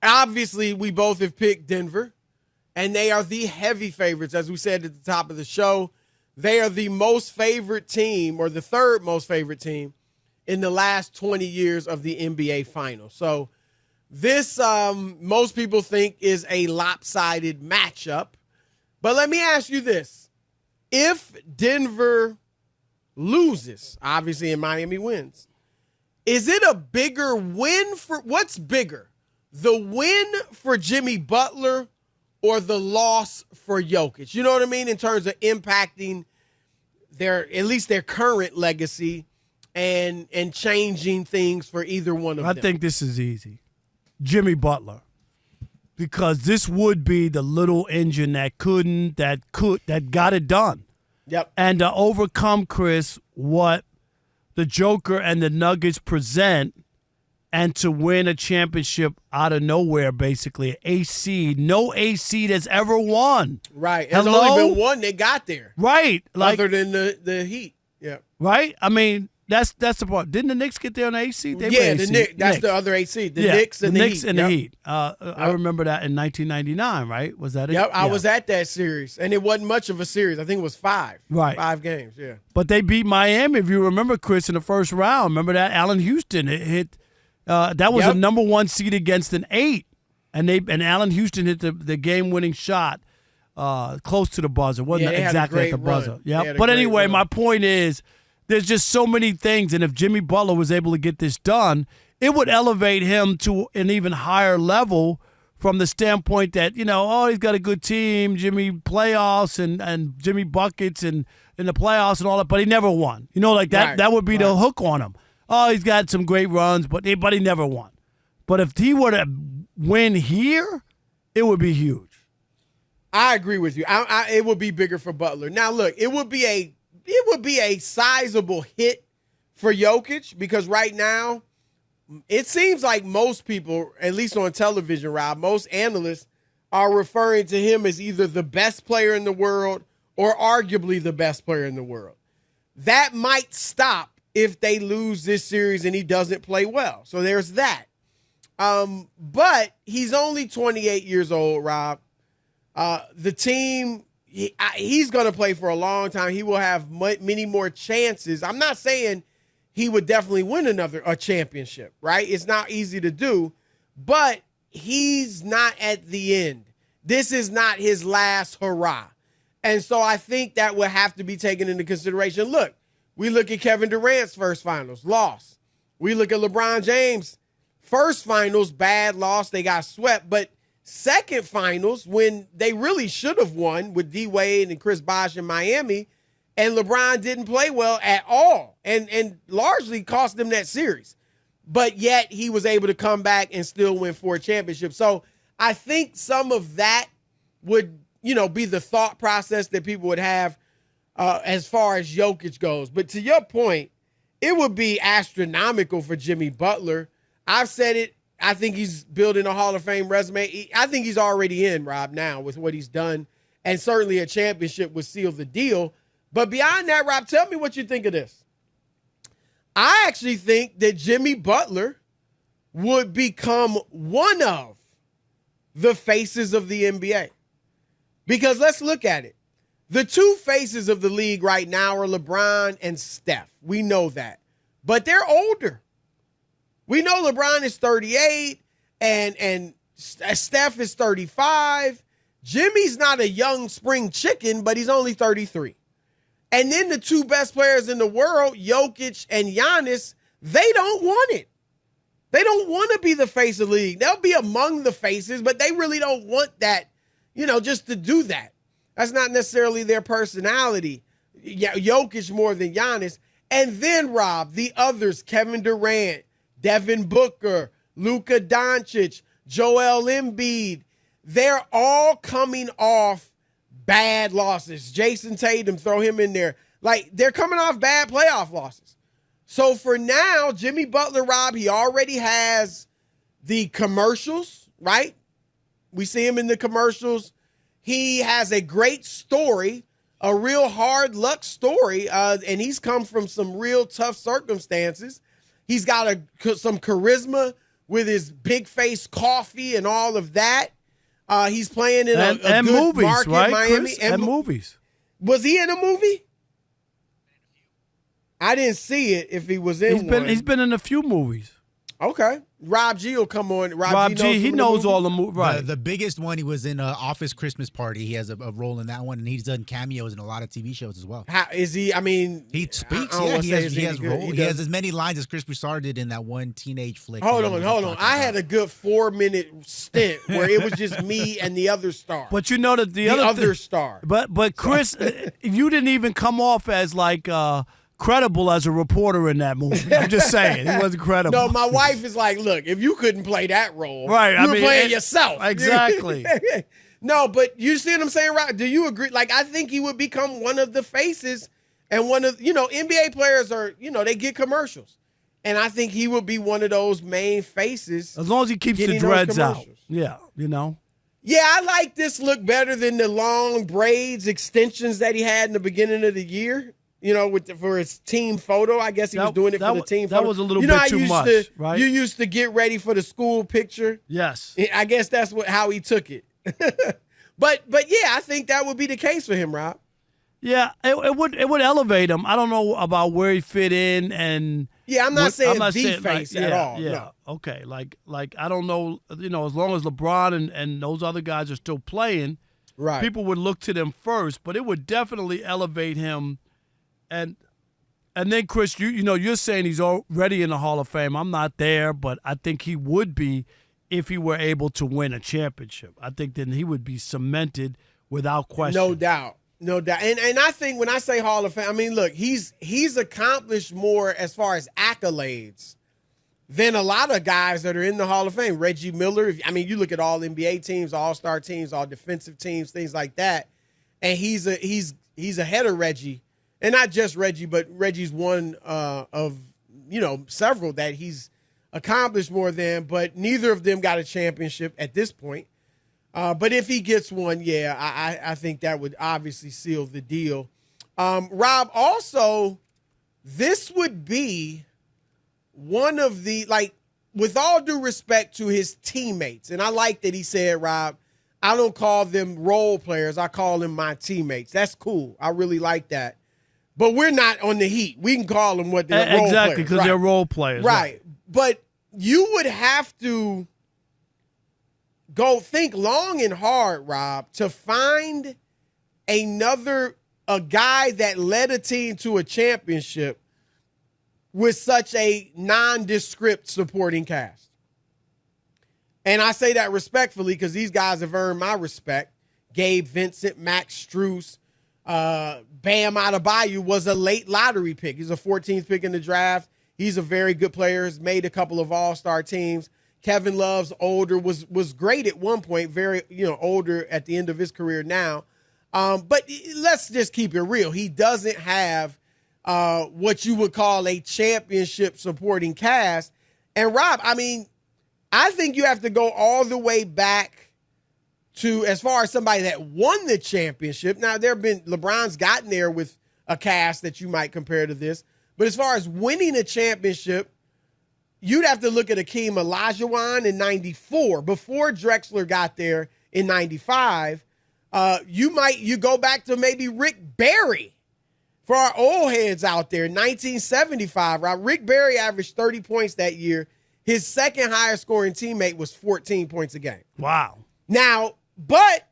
Obviously, we both have picked Denver, and they are the heavy favorites. As we said at the top of the show, they are the most favorite team, or the third most favorite team, in the last 20 years of the NBA Finals. So this, most people think, is a lopsided matchup. But let me ask you this. If Denver loses, obviously, and Miami wins, is it a bigger win for – what's bigger, the win for Jimmy Butler or the loss for Jokic? You know what I mean? In terms of impacting at least their current legacy and changing things for either one of them. I think this is easy. Jimmy Butler. Because this would be the little engine that got it done. Yep. And to overcome, Chris, what the Joker and the Nuggets present, and to win a championship out of nowhere, basically, AC. No AC that's ever won. Right. There's only been one that got there. Right. Other than the Heat. Yeah. Right? I mean, that's the part. Didn't the Knicks get there on the AC? The Knicks. That's the other AC. The Knicks and the Heat. And the Heat. I remember that in 1999, right? Was that it? Yep, I was at that series, and it wasn't much of a series. I think it was 5. Right. 5 games, yeah. But they beat Miami, if you remember, Chris, in the first round. Remember that? Allen Houston hit that was a number 1 seed against an 8. And Allen Houston hit the game-winning shot close to the buzzer. Wasn't exactly at the buzzer. Yeah. But anyway, my point is, there's just so many things, and if Jimmy Butler was able to get this done, it would elevate him to an even higher level from the standpoint that, he's got a good team, Jimmy playoffs and Jimmy buckets and in the playoffs and all that, but he never won. That would be the hook on him. Oh, he's got some great runs, but he never won. But if he were to win here, it would be huge. I agree with you. It would be bigger for Butler. Now, look, it would be a sizable hit for Jokic because right now it seems like most people, at least on television, Rob, most analysts are referring to him as either the best player in the world or arguably the best player in the world. That might stop if they lose this series and he doesn't play well. So there's that. But he's only 28 years old, Rob. The team, he's going to play for a long time. He will have many more chances. I'm not saying he would definitely win a championship, right? It's not easy to do, but he's not at the end. This is not his last hurrah. And so I think that would have to be taken into consideration. Look, we look at Kevin Durant's first finals, loss. We look at LeBron James' first finals, bad loss. They got swept. But second finals, when they really should have won with D. Wade and Chris Bosh in Miami, and LeBron didn't play well at all and largely cost them that series. But yet he was able to come back and still win 4 championships. So I think some of that would, be the thought process that people would have as far as Jokic goes. But to your point, it would be astronomical for Jimmy Butler. I've said it. I think he's building a Hall of Fame resume. I think he's already in, Rob, now with what he's done. And certainly a championship would seal the deal. But beyond that, Rob, tell me what you think of this. I actually think that Jimmy Butler would become one of the faces of the NBA. Because let's look at it. The 2 faces of the league right now are LeBron and Steph. We know that. But they're older. We know LeBron is 38 and Steph is 35. Jimmy's not a young spring chicken, but he's only 33. And then the 2 best players in the world, Jokic and Giannis, they don't want it. They don't want to be the face of the league. They'll be among the faces, but they really don't want that, just to do that. That's not necessarily their personality. Jokic more than Giannis. And then, Rob, the others, Kevin Durant, Devin Booker, Luka Doncic, Joel Embiid, they're all coming off bad losses. Jason Tatum, throw him in there. They're coming off bad playoff losses. So for now, Jimmy Butler, Rob, he already has the commercials, right? We see him in the commercials. He has a great story, a real hard luck story, and he's come from some real tough circumstances. He's got some charisma with his big face coffee and all of that. He's playing in a good movies, market, right, Miami. Chris? And movies. Was he in a movie? I didn't see it if he was in one. He's been in a few movies. Okay. Rob G will come on. Rob G, he knows all the movies. Right. The biggest one, he was in Office Christmas Party. He has a role in that one, and he's done cameos in a lot of TV shows as well. How is he? I mean, he speaks. Yeah, he has as many lines as Chris Broussard did in that one teenage flick. Hold on. I had a good 4-minute stint where it was just me and the other star. But you know that the other star. But Chris, you didn't even come off as like credible as a reporter in that movie. I'm just saying, he wasn't credible. No, my wife is like, look, if you couldn't play that role, right? You were playing yourself. Exactly. No, but you see what I'm saying, right? Do you agree? Like, I think he would become one of the faces, and one of NBA players are they get commercials, and I think he would be one of those main faces as long as he keeps the dreads out. Yeah, Yeah, I like this look better than the long braids extensions that he had in the beginning of the year. For his team photo, I guess he was doing it for the team photo. That was a little bit too much, right? You used to get ready for the school picture. Yes. I guess that's how he took it. But yeah, I think that would be the case for him, Rob. Yeah, it would elevate him. I don't know about where he fit in, and yeah, I'm not saying face at all. Yeah, no. Okay, like I don't know, as long as LeBron and those other guys are still playing, right? People would look to them first, but it would definitely elevate him. And then, Chris, you're saying he's already in the Hall of Fame. I'm not there, but I think he would be if he were able to win a championship. I think then he would be cemented without question. No doubt. And I think when I say Hall of Fame, I mean, look, he's accomplished more as far as accolades than a lot of guys that are in the Hall of Fame. Reggie Miller, you look at all NBA teams, all-star teams, all defensive teams, things like that, and he's ahead of Reggie. And not just Reggie, but Reggie's one of, several that he's accomplished more than, but neither of them got a championship at this point. But if he gets one, yeah, I think that would obviously seal the deal. Rob, also, this would be one of the, with all due respect to his teammates, and I like that he said, Rob, I don't call them role players. I call them my teammates. That's cool. I really like that. But we're not on the Heat. We can call them what they're role players. Exactly, because they're role players. Right. But you would have to go think long and hard, Rob, to find a guy that led a team to a championship with such a nondescript supporting cast. And I say that respectfully because these guys have earned my respect. Gabe Vincent, Max Strus, Bam Adebayo was a late lottery pick. He's a 14th pick in the draft. He's a very good player. Has made a couple of all-star teams. Kevin Love's older, was great at one point, very older at the end of his career now. But let's just keep it real. He doesn't have what you would call a championship supporting cast. And Rob, I think you have to go all the way back to as far as somebody that won the championship. Now, LeBron's gotten there with a cast that you might compare to this. But as far as winning a championship, you'd have to look at Akeem Olajuwon in 94. Before Drexler got there in 95, you go back to maybe Rick Barry for our old heads out there, 1975. Right? Rick Barry averaged 30 points that year. His second highest scoring teammate was 14 points a game. Wow. Now, but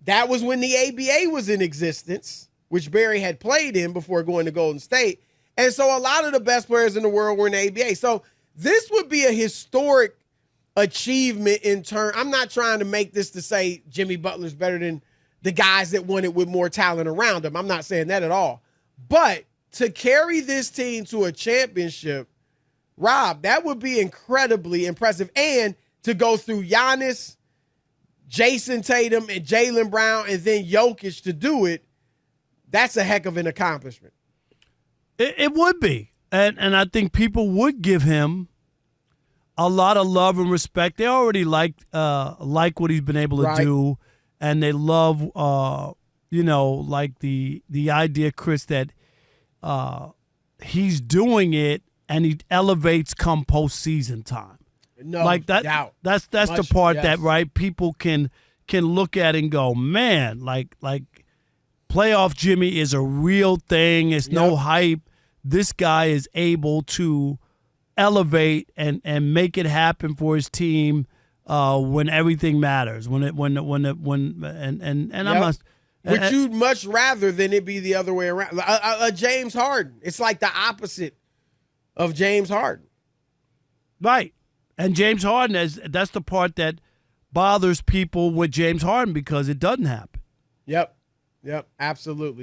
that was when the ABA was in existence, which Barry had played in before going to Golden State. And so a lot of the best players in the world were in the ABA. So this would be a historic achievement in turn. I'm not trying to make this to say Jimmy Butler's better than the guys that won it with more talent around him. I'm not saying that at all. But to carry this team to a championship, Rob, that would be incredibly impressive. And to go through Giannis, Jason Tatum, and Jaylen Brown, and then Jokic to do it, that's a heck of an accomplishment. It would be. And I think people would give him a lot of love and respect. They already like what he's been able to do, and they love, like the idea, Chris, that he's doing it and he elevates come postseason time. No like that. doubt. That's the Much, part yes. that right people can look at and go, man, like playoff Jimmy is a real thing. It's no Yep. hype. This guy is able to elevate and make it happen for his team when everything matters. And I'm Yep. not. Would you much rather than it be the other way around? A James Harden. It's like the opposite of James Harden. Right. And James Harden, that's the part that bothers people with James Harden because it doesn't happen. Yep. Absolutely.